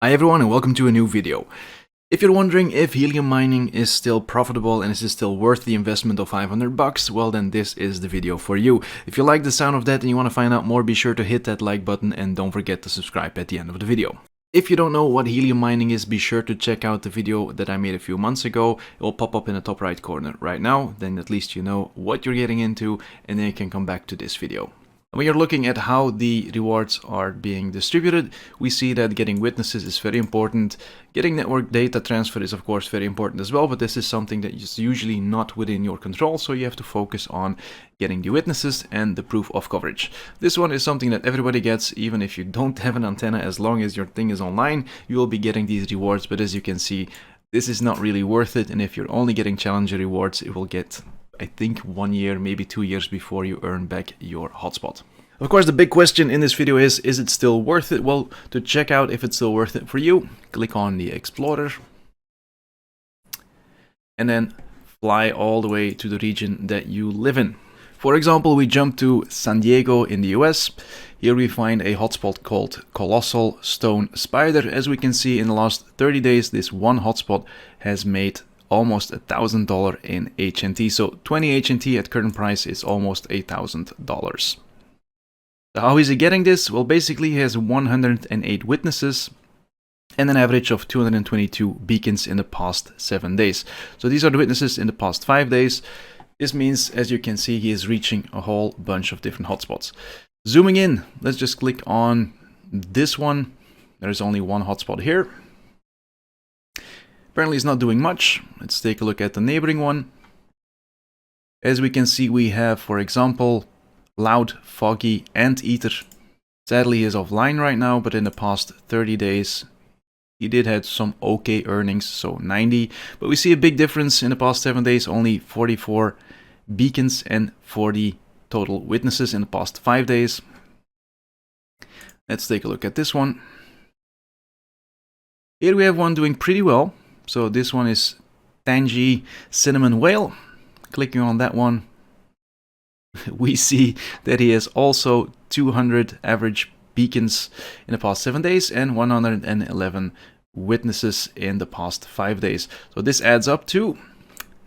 Hi everyone and welcome to a new video. If you're wondering if helium mining is still profitable and is it still worth the investment of $500, well then this is the video for you. If you like the sound of that and you want to find out more, be sure to hit that like button and don't forget to subscribe at the end of the video. If you don't know what helium mining is, be sure to check out the video that I made a few months ago. It will pop up in the top right corner right now, then at least you know what you're getting into and then you can come back to this video. When you're looking at how the rewards are being distributed, we see that getting witnesses is very important. Getting network data transfer is of course very important as well, but this is something that is usually not within your control, so you have to focus on getting the witnesses and the proof of coverage. This one is something that everybody gets, even if you don't have an antenna. As long as your thing is online, you will be getting these rewards, but as you can see, this is not really worth it, and if you're only getting challenger rewards, it will get, I think, 1 year, maybe 2 years before you earn back your hotspot. Of course, the big question in this video is it still worth it? Well, to check out if it's still worth it for you, click on the Explorer and then fly all the way to the region that you live in. For example, we jump to San Diego in the US. Here we find a hotspot called Colossal Stone Spider. As we can see, in the last 30 days, this one hotspot has made almost $1,000 in HNT. So 20 HNT at current price is almost $1,000. So how is he getting this? Well, basically he has 108 witnesses and an average of 222 beacons in the past 7 days. So these are the witnesses in the past 5 days. This means, as you can see, he is reaching a whole bunch of different hotspots. Zooming in, let's just click on this one. There's only one hotspot here. Apparently it's not doing much. Let's take a look at the neighboring one. As we can see, we have, for example, Loud, Foggy, Anteater. Sadly, he is offline right now, but in the past 30 days, he did have some okay earnings, so 90. But we see a big difference in the past 7 days, only 44 beacons and 40 total witnesses in the past 5 days. Let's take a look at this one. Here we have one doing pretty well. So this one is Tangy Cinnamon Whale. Clicking on that one, we see that he has also 200 average beacons in the past 7 days and 111 witnesses in the past 5 days. So this adds up to,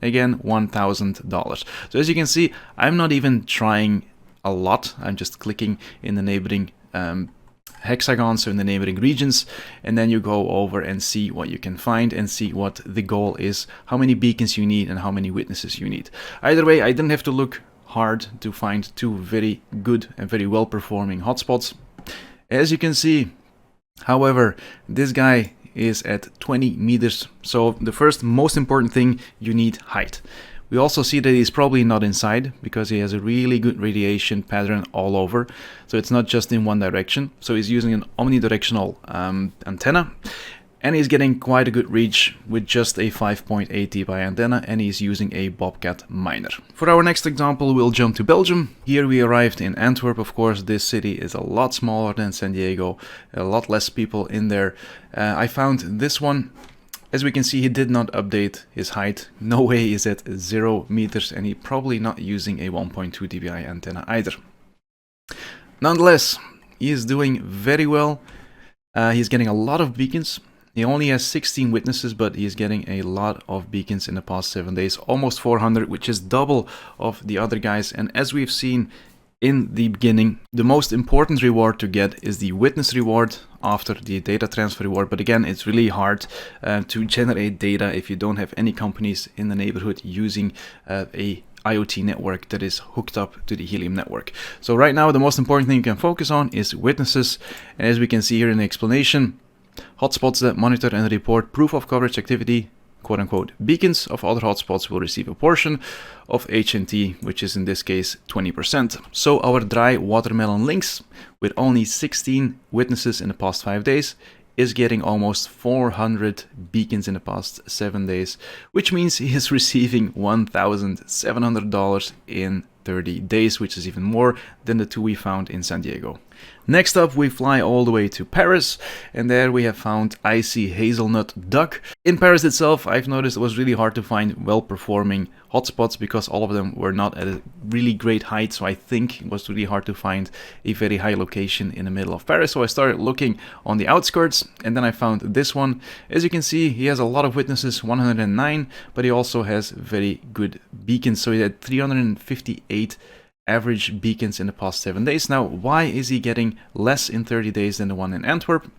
again, $1,000. So as you can see, I'm not even trying a lot. I'm just clicking in the neighboring hexagons, so in the neighboring regions, and then you go over and see what you can find and see what the goal is, how many beacons you need and how many witnesses you need. Either way, I didn't have to look hard to find two very good and very well performing hotspots. As you can see, however, this guy is at 20 meters. So the first most important thing, you need height. We also see that he's probably not inside because he has a really good radiation pattern all over. So it's not just in one direction. So he's using an omnidirectional antenna. And he's getting quite a good reach with just a 5.8 dpi antenna, and he's using a Bobcat miner. For our next example, we'll jump to Belgium. Here we arrived in Antwerp. Of course, this city is a lot smaller than San Diego, a lot less people in there. I found this one. As we can see, he did not update his height. No way he's at 0 meters, and he's probably not using a 1.2 dpi antenna either. Nonetheless, he is doing very well. He's getting a lot of beacons. He only has 16 witnesses, but he is getting a lot of beacons in the past 7 days, almost 400, which is double of the other guys. And as we've seen in the beginning, the most important reward to get is the witness reward after the data transfer reward. But again, it's really hard to generate data if you don't have any companies in the neighborhood using a IoT network that is hooked up to the Helium network. So right now, the most important thing you can focus on is witnesses. And as we can see here in the explanation, hotspots that monitor and report proof of coverage activity, quote-unquote beacons of other hotspots, will receive a portion of HNT, which is in this case 20%. So our dry watermelon lynx, with only 16 witnesses in the past 5 days, is getting almost 400 beacons in the past 7 days, which means he is receiving $1,700 in 30 days, which is even more than the 2 we found in San Diego. Next up, we fly all the way to Paris, and there we have found Icy Hazelnut Duck. In Paris itself, I've noticed it was really hard to find well-performing hotspots because all of them were not at a really great height, so I think it was really hard to find a very high location in the middle of Paris. So I started looking on the outskirts, and then I found this one. As you can see, he has a lot of witnesses, 109, but he also has very good beacons, so he had 358 average beacons in the past 7 days. Now, why is he getting less in 30 days than the one in Antwerp?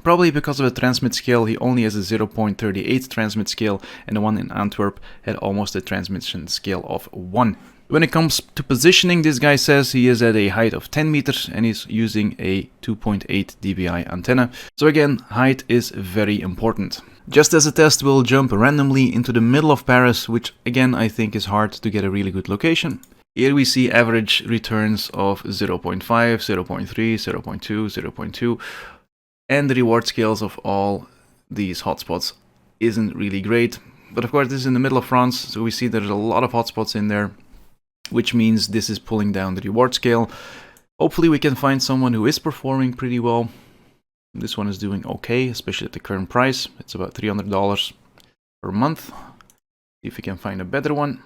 Probably because of the transmit scale. He only has a 0.38 transmit scale, and the one in Antwerp had almost a transmission scale of 1. When it comes to positioning, this guy says he is at a height of 10 meters and he's using a 2.8 dBi antenna. So again, height is very important. Just as a test, we'll jump randomly into the middle of Paris, which again I think is hard to get a really good location. Here we see average returns of 0.5, 0.3, 0.2, 0.2, and the reward scales of all these hotspots isn't really great. But of course this is in the middle of France, so we see there's a lot of hotspots in there, which means this is pulling down the reward scale. Hopefully we can find someone who is performing pretty well. This one is doing okay, especially at the current price. It's about $300 per month. See if we can find a better one.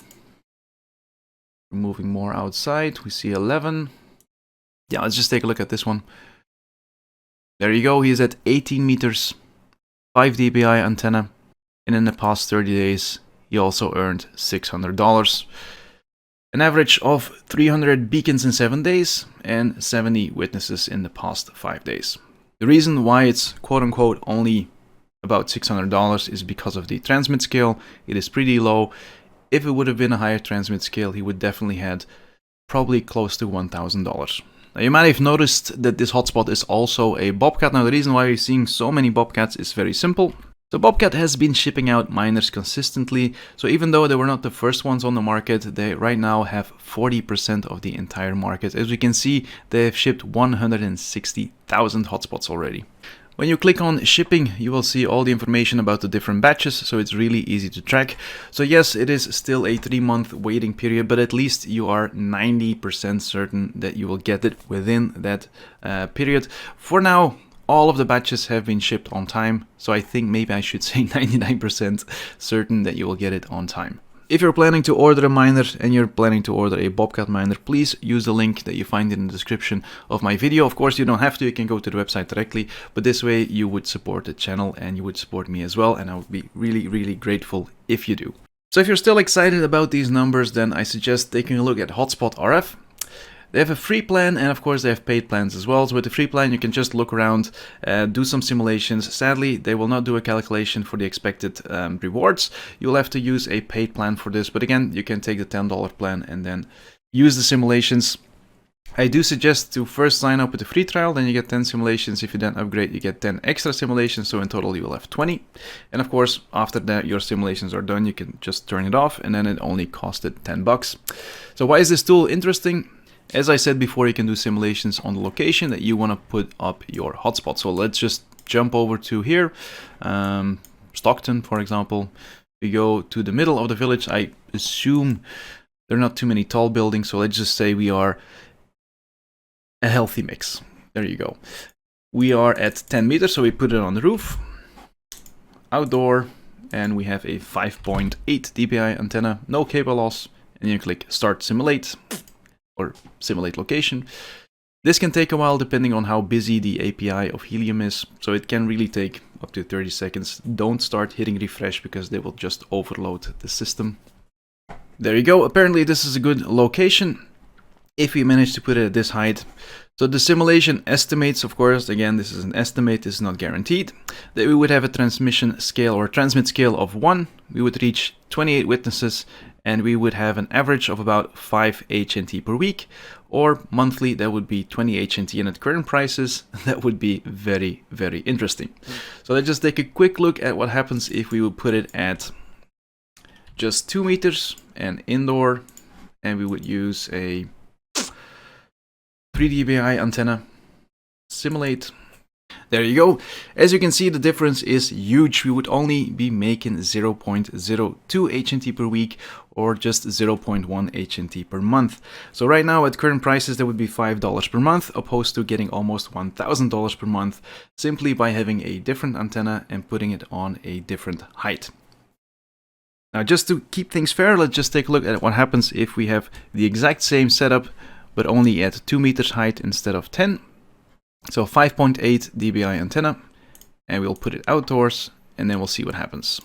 Moving more outside, we see 11. Yeah, let's just take a look at this one. There you go, he's at 18 meters, 5 dBi antenna, and in the past 30 days he also earned $600. An average of 300 beacons in 7 days and 70 witnesses in the past 5 days. The reason why it's quote-unquote only about $600 is because of the transmit scale. It is pretty low. If it would have been a higher transmit scale, he would definitely had probably close to $1,000. Now you might have noticed that this hotspot is also a Bobcat. Now the reason why we're seeing so many Bobcats is very simple. So Bobcat has been shipping out miners consistently, so even though they were not the first ones on the market, they right now have 40% of the entire market. As we can see, they have shipped 160,000 hotspots already. When you click on shipping, you will see all the information about the different batches, so it's really easy to track. So yes, it is still a 3-month waiting period, but at least you are 90% certain that you will get it within that period. For now, all of the batches have been shipped on time, so I think maybe I should say 99% certain that you will get it on time. If you're planning to order a miner and you're planning to order a Bobcat miner, please use the link that you find in the description of my video. Of course, you don't have to, you can go to the website directly, but this way you would support the channel and you would support me as well, and I would be really, really grateful if you do. So if you're still excited about these numbers, then I suggest taking a look at HotspotRF. They have a free plan, and of course they have paid plans as well. So with the free plan you can just look around, do some simulations. Sadly, they will not do a calculation for the expected rewards. You'll have to use a paid plan for this, but again, you can take the $10 plan and then use the simulations. I do suggest to first sign up with the free trial, then you get 10 simulations. If you then upgrade, you get 10 extra simulations, so in total you will have 20. And of course, after that your simulations are done, you can just turn it off, and then it only costed $10. So why is this tool interesting? As I said before, you can do simulations on the location that you want to put up your hotspot. So let's just jump over to here, Stockton, for example. We go to the middle of the village. I assume there are not too many tall buildings, so let's just say we are a healthy mix. There you go. We are at 10 meters, so we put it on the roof, outdoor, and we have a 5.8 dBi antenna, no cable loss, and you click Start Simulate, or simulate location. This can take a while depending on how busy the API of Helium is, so it can really take up to 30 seconds. Don't start hitting refresh because they will just overload the system. There you go. Apparently this is a good location if we manage to put it at this height. So the simulation estimates, of course, again this is an estimate, this is not guaranteed, that we would have a transmission scale or transmit scale of 1, we would reach 28 witnesses, and we would have an average of about 5 HNT per week, or monthly that would be 20 HNT, and at current prices that would be very, very interesting. So let's just take a quick look at what happens if we would put it at just 2 meters and indoor, and we would use a 3 dBi antenna, simulate. There you go. As you can see, the difference is huge. We would only be making 0.02 HNT per week or just 0.1 HNT per month. So right now at current prices, that would be $5 per month, opposed to getting almost $1,000 per month simply by having a different antenna and putting it on a different height. Now, just to keep things fair, let's just take a look at what happens if we have the exact same setup, but only at 2 meters height instead of 10. So 5.8 dBi antenna, and we'll put it outdoors, and then we'll see what happens.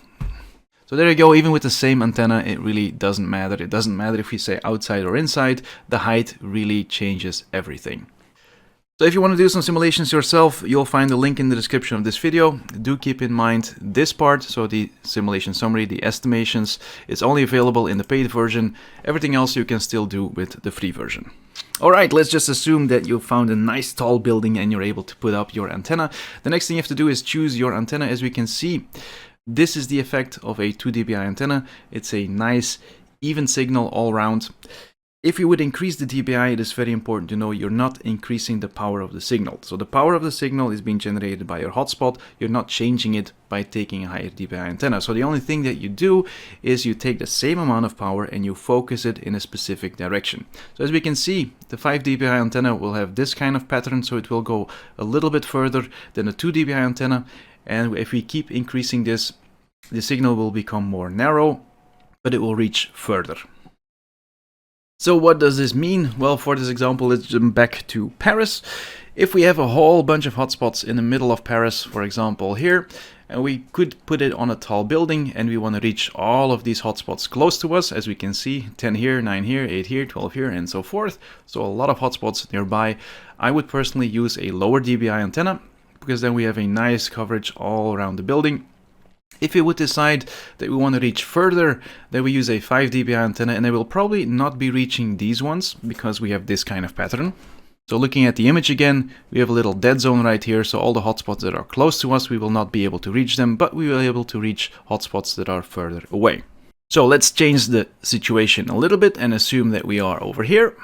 So there you go. Even with the same antenna, it really doesn't matter. It doesn't matter if we say outside or inside. The height really changes everything. So if you want to do some simulations yourself, you'll find the link in the description of this video. Do keep in mind this part, so the simulation summary, the estimations, it's only available in the paid version. Everything else you can still do with the free version. Alright, let's just assume that you found a nice tall building and you're able to put up your antenna. The next thing you have to do is choose your antenna. As we can see, this is the effect of a 2 dBi antenna. It's a nice even signal all around. If you would increase the dBi, it is very important to know you're not increasing the power of the signal. So the power of the signal is being generated by your hotspot. You're not changing it by taking a higher dBi antenna. So the only thing that you do is you take the same amount of power and you focus it in a specific direction. So as we can see, the 5 dBi antenna will have this kind of pattern, so it will go a little bit further than the 2 dBi antenna. And if we keep increasing this, the signal will become more narrow, but it will reach further. So what does this mean? Well, for this example, let's jump back to Paris. If we have a whole bunch of hotspots in the middle of Paris, for example here, and we could put it on a tall building and we want to reach all of these hotspots close to us, as we can see, 10 here, 9 here, 8 here, 12 here, and so forth. So a lot of hotspots nearby. I would personally use a lower dBi antenna, because then we have a nice coverage all around the building. If we would decide that we want to reach further, then we use a 5 dBi antenna, and I will probably not be reaching these ones because we have this kind of pattern. So looking at the image again, we have a little dead zone right here, so all the hotspots that are close to us, we will not be able to reach them, but we will be able to reach hotspots that are further away. So let's change the situation a little bit and assume that we are over here.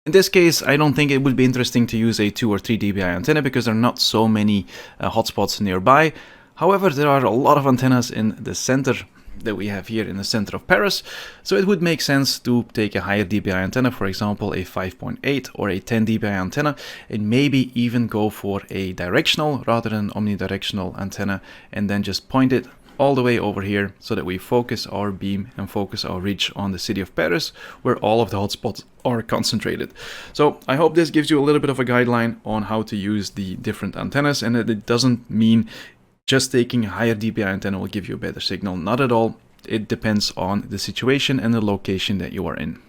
In this case, I don't think it would be interesting to use a 2 or 3 dBi antenna because there are not so many hotspots nearby. However, there are a lot of antennas in the center that we have here in the center of Paris, so it would make sense to take a higher dBi antenna, for example a 5.8 or a 10 dBi antenna, and maybe even go for a directional rather than omnidirectional antenna, and then just point it all the way over here so that we focus our beam and focus our reach on the city of Paris, where all of the hotspots are concentrated. So I hope this gives you a little bit of a guideline on how to use the different antennas, and that it doesn't mean just taking a higher dBi antenna will give you a better signal. Not at all. It depends on the situation and the location that you are in.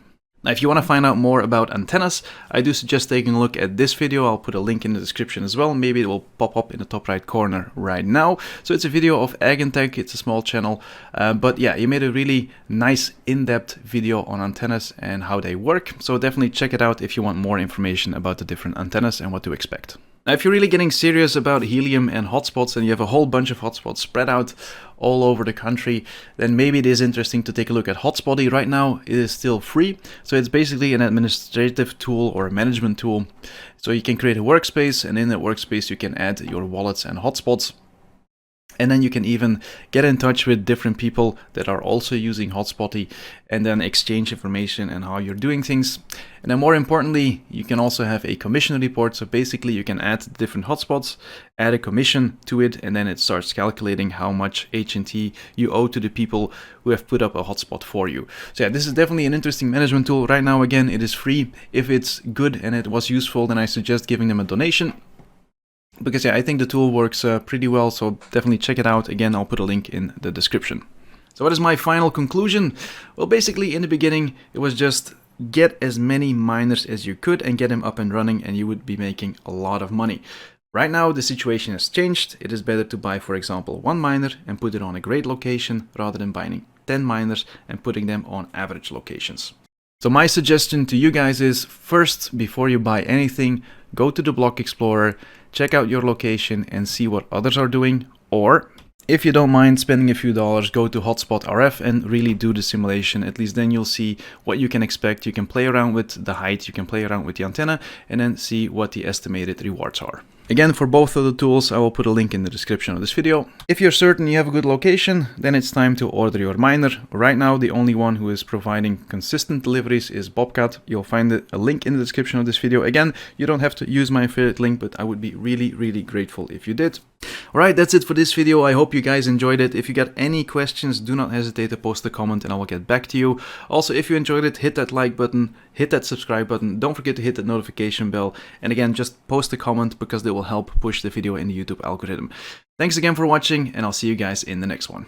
Now, if you want to find out more about antennas, I do suggest taking a look at this video. I'll put a link in the description as well. Maybe it will pop up in the top right corner right now. So it's a video of Agentech. It's a small channel. But yeah, he made a really nice in-depth video on antennas and how they work. So definitely check it out if you want more information about the different antennas and what to expect. Now, if you're really getting serious about helium and hotspots and you have a whole bunch of hotspots spread out all over the country, then maybe it is interesting to take a look at Hotspot. Right now, it is still free. So it's basically an administrative tool or a management tool. So you can create a workspace, and in that workspace, you can add your wallets and hotspots. And then you can even get in touch with different people that are also using Hotspot and then exchange information and how you're doing things. And then more importantly, you can also have a commission report. So basically you can add different hotspots, add a commission to it, and then it starts calculating how much HNT you owe to the people who have put up a hotspot for you. So yeah, this is definitely an interesting management tool. Right now, again, it is free. If it's good and it was useful, then I suggest giving them a donation. Because yeah, I think the tool works pretty well, so definitely check it out. Again, I'll put a link in the description. So what is my final conclusion? Well, basically in the beginning, it was just get as many miners as you could and get them up and running, and you would be making a lot of money. Right now, the situation has changed. It is better to buy, for example, 1 miner and put it on a great location rather than buying 10 miners and putting them on average locations. So my suggestion to you guys is, first, before you buy anything, go to the Block Explorer, check out your location and see what others are doing. Or if you don't mind spending a few dollars, go to HotspotRF and really do the simulation. At least then you'll see what you can expect. You can play around with the height, you can play around with the antenna, and then see what the estimated rewards are. Again, for both of the tools, I will put a link in the description of this video. If you're certain you have a good location, then it's time to order your miner. Right now, the only one who is providing consistent deliveries is Bobcat. You'll find a link in the description of this video. Again, you don't have to use my affiliate link, but I would be really, really grateful if you did. Alright, that's it for this video. I hope you guys enjoyed it. If you got any questions, do not hesitate to post a comment and I will get back to you. Also, if you enjoyed it, hit that like button, hit that subscribe button. Don't forget to hit that notification bell. And again, just post a comment because they will help push the video in the YouTube algorithm. Thanks again for watching, and I'll see you guys in the next one.